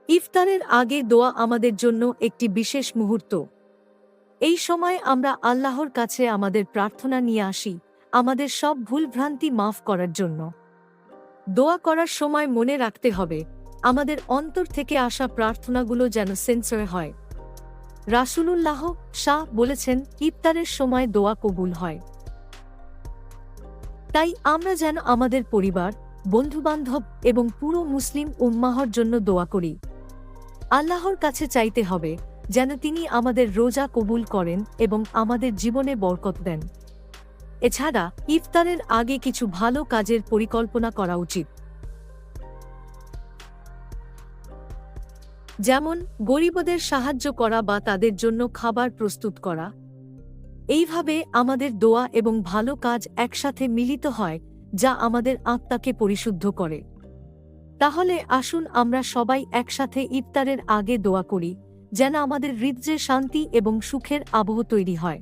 ইফতারের আগে দোয়া আমাদের জন্য একটি বিশেষ মুহূর্ত। এই সময় আমরা আল্লাহর কাছে আমাদের প্রার্থনা নিয়ে আসি, আমাদের সব ভুলভ্রান্তি মাফ করার জন্য। দোয়া করার সময় মনে রাখতে হবে, আমাদের অন্তর থেকে আসা প্রার্থনাগুলো যেন সেন্সর হয়। রাসূলুল্লাহ শাহ বলেছেন, ইফতারের সময় দোয়া কবুল হয়। তাই আমরা যেন আমাদের পরিবার, বন্ধুবান্ধব এবং পুরো মুসলিম উম্মাহর জন্য দোয়া করি। আল্লাহর কাছে চাইতে হবে যেন তিনি আমাদের রোজা কবুল করেন এবং আমাদের জীবনে বরকত দেন। এছাড়া ইফতারের আগে কিছু ভালো কাজের পরিকল্পনা করা উচিত। যেমন গরিবদের সাহায্য করা বা তাদের জন্য খাবার প্রস্তুত করা। এইভাবে আমাদের দোয়া এবং ভালো কাজ একসাথে মিলিত হয়, যা আমাদের আত্মাকে পরিশুদ্ধ করে। তাহলে আসুন আমরা সবাই একসাথে ইফতারের আগে দোয়া করি, যেন আমাদের হৃদয়ে শান্তি এবং সুখের আবহ তৈরি হয়।